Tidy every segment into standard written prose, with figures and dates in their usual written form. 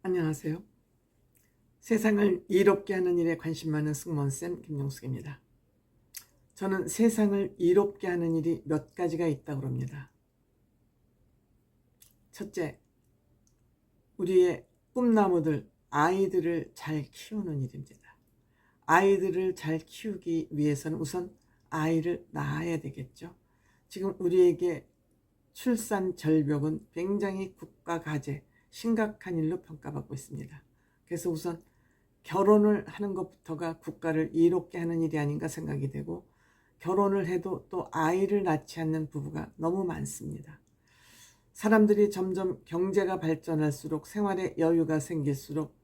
안녕하세요. 세상을 이롭게 하는 일에 관심 많은 승무원쌤 김용숙입니다. 저는 세상을 이롭게 하는 일이 몇 가지가 있다고 합니다. 첫째, 우리의 꿈나무들, 아이들을 잘 키우는 일입니다. 아이들을 잘 키우기 위해서는 우선 아이를 낳아야 되겠죠. 지금 우리에게 출산 절벽은 굉장히 국가 과제, 심각한 일로 평가받고 있습니다. 그래서 우선 결혼을 하는 것부터가 국가를 이롭게 하는 일이 아닌가 생각이 되고, 결혼을 해도 또 아이를 낳지 않는 부부가 너무 많습니다. 사람들이 점점 경제가 발전할수록 생활에 여유가 생길수록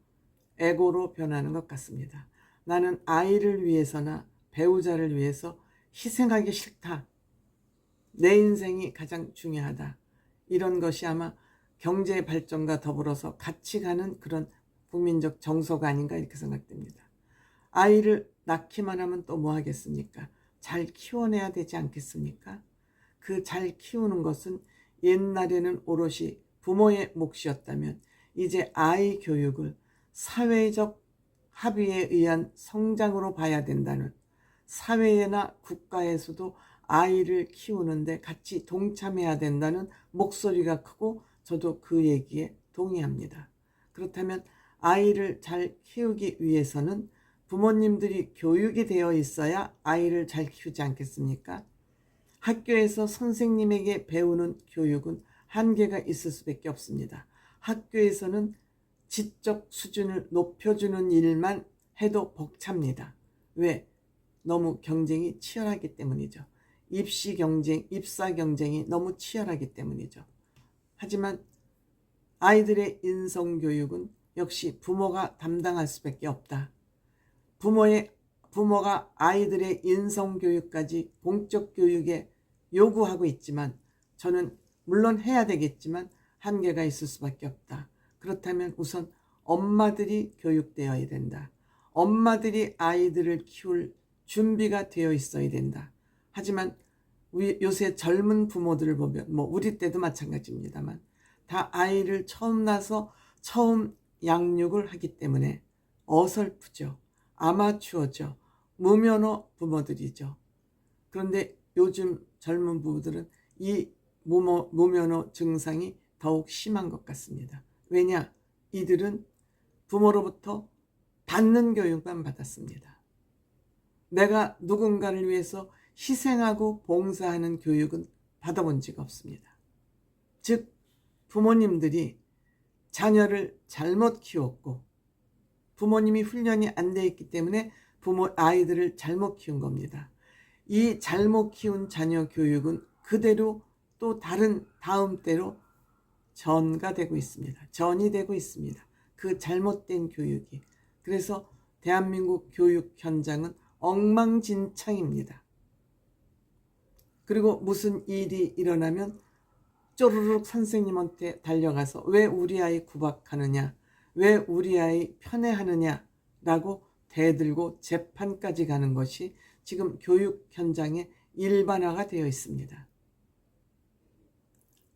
에고로 변하는 것 같습니다. 나는 아이를 위해서나 배우자를 위해서 희생하기 싫다. 내 인생이 가장 중요하다. 이런 것이 아마 경제 발전과 더불어서 같이 가는 그런 국민적 정서가 아닌가 이렇게 생각됩니다. 아이를 낳기만 하면 또 뭐 하겠습니까? 잘 키워내야 되지 않겠습니까? 그 잘 키우는 것은 옛날에는 오롯이 부모의 몫이었다면 이제 아이 교육을 사회적 합의에 의한 성장으로 봐야 된다는, 사회나 국가에서도 아이를 키우는데 같이 동참해야 된다는 목소리가 크고 저도 그 얘기에 동의합니다. 그렇다면 아이를 잘 키우기 위해서는 부모님들이 교육이 되어 있어야 아이를 잘 키우지 않겠습니까? 학교에서 선생님에게 배우는 교육은 한계가 있을 수밖에 없습니다. 학교에서는 지적 수준을 높여주는 일만 해도 벅찹니다. 왜? 너무 경쟁이 치열하기 때문이죠. 입시 경쟁, 입사 경쟁이 너무 치열하기 때문이죠. 하지만 아이들의 인성교육은 역시 부모가 담당할 수밖에 없다. 부모가 아이들의 인성교육까지 공적 교육에 요구하고 있지만, 저는 물론 해야 되겠지만 한계가 있을 수밖에 없다. 그렇다면 우선 엄마들이 교육되어야 된다. 엄마들이 아이들을 키울 준비가 되어 있어야 된다. 하지만 요새 젊은 부모들을 보면, 우리 때도 마찬가지입니다만, 다 아이를 처음 낳아서 처음 양육을 하기 때문에 어설프죠. 아마추어죠. 무면허 부모들이죠. 그런데 요즘 젊은 부부들은 이 무면허 증상이 더욱 심한 것 같습니다. 왜냐? 이들은 부모로부터 받는 교육만 받았습니다. 내가 누군가를 위해서 희생하고 봉사하는 교육은 받아본 적이 없습니다. 즉, 부모님들이 자녀를 잘못 키웠고 부모님이 훈련이 안 돼 있기 때문에 아이들을 잘못 키운 겁니다. 이 잘못 키운 자녀 교육은 그대로 또 다음 때로 전이 되고 있습니다. 그 잘못된 교육이. 그래서 대한민국 교육 현장은 엉망진창입니다. 그리고 무슨 일이 일어나면 쪼르륵 선생님한테 달려가서 왜 우리 아이 구박하느냐, 왜 우리 아이 편애하느냐라고 대들고 재판까지 가는 것이 지금 교육 현장에 일반화가 되어 있습니다.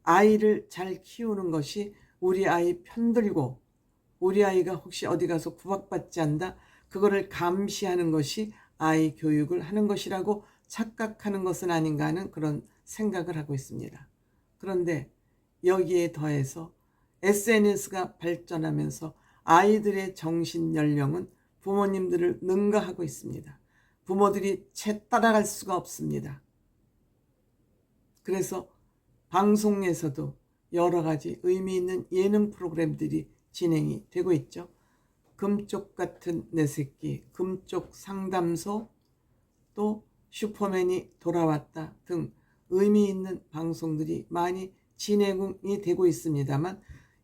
아이를 잘 키우는 것이 우리 아이 편들고 우리 아이가 혹시 어디 가서 구박받지 않다, 그거를 감시하는 것이 아이 교육을 하는 것이라고 착각하는 것은 아닌가 하는 그런 생각을 하고 있습니다. 그런데 여기에 더해서 SNS가 발전하면서 아이들의 정신 연령은 부모님들을 능가하고 있습니다. 부모들이 채 따라갈 수가 없습니다. 그래서 방송에서도 여러 가지 의미 있는 예능 프로그램들이 진행이 되고 있죠. 금쪽 같은 내 새끼, 금쪽 상담소, 또 슈퍼맨이 돌아왔다 등 의미 있는 방송들이 많이 진행이 되고 있습니다만,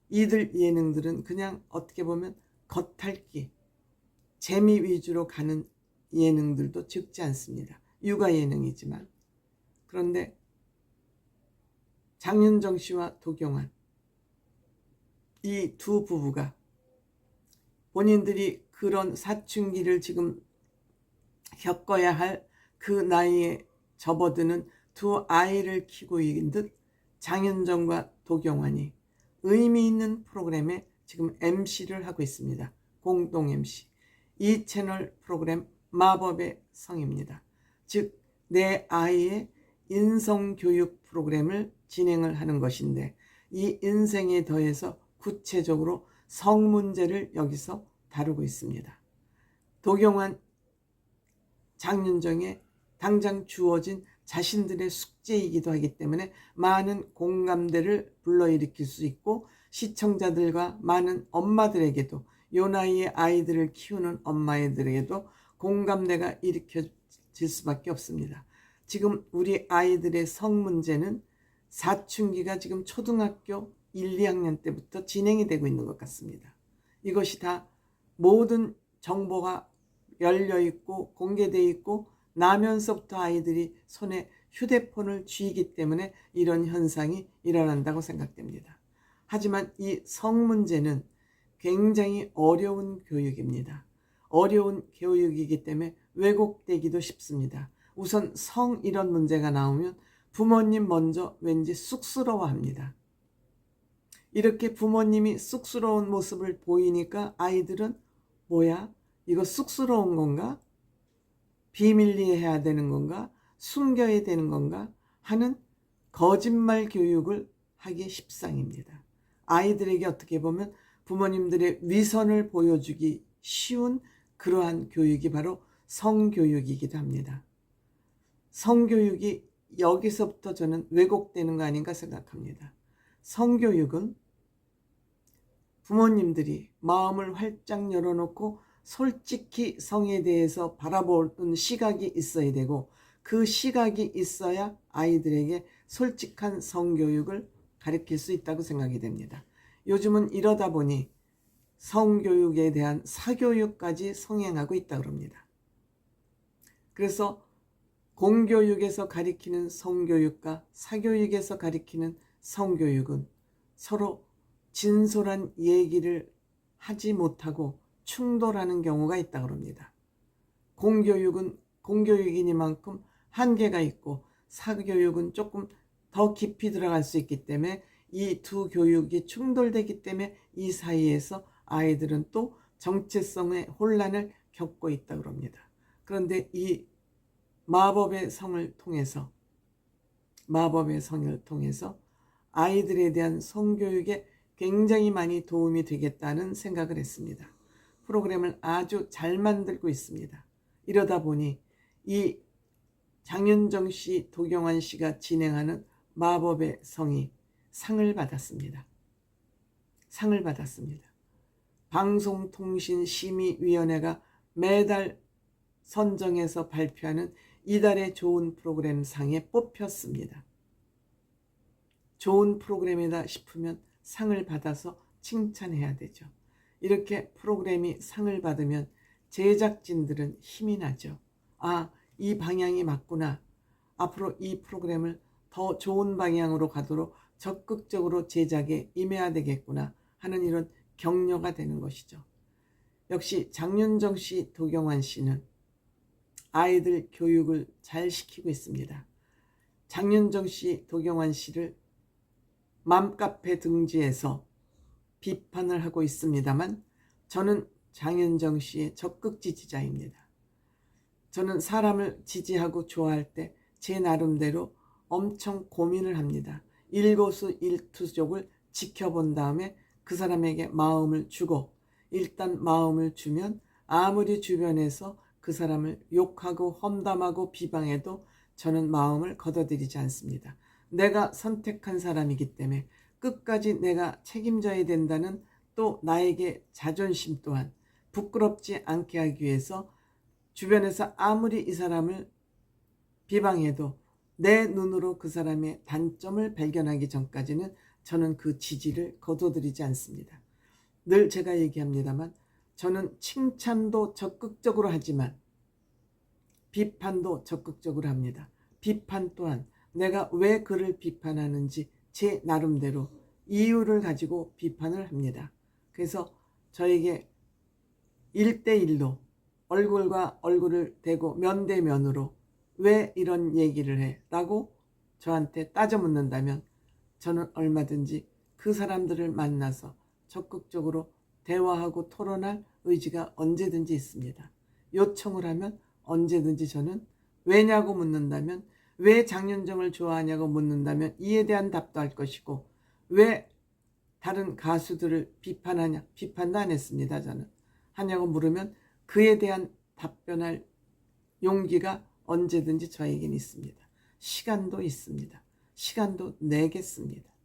이들 예능들은 그냥 어떻게 보면 겉핥기, 재미 위주로 가는 예능들도 적지 않습니다. 육아 예능이지만. 그런데 장윤정 씨와 도경완, 이 두 부부가 본인들이 그런 사춘기를 지금 겪어야 할 그 나이에 접어드는 두 아이를 키우고 있는 듯 장윤정과 도경완이 의미 있는 프로그램에 지금 MC를 하고 있습니다. 공동 MC. 이 채널 프로그램 마법의 성입니다. 즉 내 아이의 인성교육 프로그램을 진행을 하는 것인데, 이 인생에 더해서 구체적으로 성 문제를 여기서 다루고 있습니다. 도경환, 장윤정의 당장 주어진 자신들의 숙제이기도 하기 때문에 많은 공감대를 불러일으킬 수 있고, 시청자들과 많은 엄마들에게도, 요 나이에 아이들을 키우는 엄마들에게도 공감대가 일으켜질 수밖에 없습니다. 지금 우리 아이들의 성 문제는 사춘기가 지금 초등학교 1, 2학년 때부터 진행이 되고 있는 것 같습니다. 이것이 다 모든 정보가 열려 있고 공개되어 있고 나면서부터 아이들이 손에 휴대폰을 쥐기 때문에 이런 현상이 일어난다고 생각됩니다. 하지만 이 성 문제는 굉장히 어려운 교육입니다. 어려운 교육이기 때문에 왜곡되기도 쉽습니다. 우선 성 이런 문제가 나오면 부모님 먼저 왠지 쑥스러워합니다. 이렇게 부모님이 쑥스러운 모습을 보이니까 아이들은 뭐야? 이거 쑥스러운 건가? 비밀리에 해야 되는 건가? 숨겨야 되는 건가? 하는 거짓말 교육을 하기 십상입니다. 아이들에게 어떻게 보면 부모님들의 위선을 보여주기 쉬운 그러한 교육이 바로 성교육이기도 합니다. 성교육이 여기서부터 저는 왜곡되는 거 아닌가 생각합니다. 성교육은 부모님들이 마음을 활짝 열어놓고 솔직히 성에 대해서 바라보는 시각이 있어야 되고, 그 시각이 있어야 아이들에게 솔직한 성교육을 가르칠 수 있다고 생각이 됩니다. 요즘은 이러다 보니 성교육에 대한 사교육까지 성행하고 있다고 합니다. 그래서 공교육에서 가르치는 성교육과 사교육에서 가르치는 성교육은 서로 진솔한 얘기를 하지 못하고 충돌하는 경우가 있다고 합니다. 공교육은 공교육이니만큼 한계가 있고 사교육은 조금 더 깊이 들어갈 수 있기 때문에 이 두 교육이 충돌되기 때문에 이 사이에서 아이들은 또 정체성의 혼란을 겪고 있다고 합니다. 그런데 이 마법의 성을 통해서 아이들에 대한 성교육에 굉장히 많이 도움이 되겠다는 생각을 했습니다. 프로그램을 아주 잘 만들고 있습니다. 이러다 보니 이 장윤정 씨, 도경환 씨가 진행하는 마법의 성이 상을 받았습니다. 방송통신심의위원회가 매달 선정해서 발표하는 이달의 좋은 프로그램 상에 뽑혔습니다. 좋은 프로그램이다 싶으면 상을 받아서 칭찬해야 되죠. 이렇게 프로그램이 상을 받으면 제작진들은 힘이 나죠. 아, 이 방향이 맞구나. 앞으로 이 프로그램을 더 좋은 방향으로 가도록 적극적으로 제작에 임해야 되겠구나 하는 이런 격려가 되는 것이죠. 역시 장윤정 씨, 도경환 씨는 아이들 교육을 잘 시키고 있습니다. 장윤정 씨, 도경환 씨를 맘카페 등지에서 비판을 하고 있습니다만, 저는 장윤정 씨의 적극 지지자입니다. 저는 사람을 지지하고 좋아할 때 제 나름대로 엄청 고민을 합니다. 일거수일투족을 지켜본 다음에 그 사람에게 마음을 주고, 일단 마음을 주면 아무리 주변에서 그 사람을 욕하고 험담하고 비방해도 저는 마음을 걷어들이지 않습니다. 내가 선택한 사람이기 때문에 끝까지 내가 책임져야 된다는 또 나에게 자존심 또한 부끄럽지 않게 하기 위해서 주변에서 아무리 이 사람을 비방해도 내 눈으로 그 사람의 단점을 발견하기 전까지는 저는 그 지지를 거둬들이지 않습니다. 늘 제가 얘기합니다만 저는 칭찬도 적극적으로 하지만 비판도 적극적으로 합니다. 비판 또한 내가 왜 그를 비판하는지 제 나름대로 이유를 가지고 비판을 합니다. 그래서 저에게 1대1로 얼굴과 얼굴을 대고 면대면으로 왜 이런 얘기를 해? 라고 저한테 따져 묻는다면 저는 얼마든지 그 사람들을 만나서 적극적으로 대화하고 토론할 의지가 언제든지 있습니다. 요청을 하면 언제든지 저는 왜냐고 묻는다면, 왜 장윤정을 좋아하냐고 묻는다면 이에 대한 답도 할 것이고, 왜 다른 가수들을 비판하냐, 비판도 안 했습니다. 저는 하냐고 물으면 그에 대한 답변할 용기가 언제든지 저에겐 있습니다. 시간도 있습니다. 시간도 내겠습니다.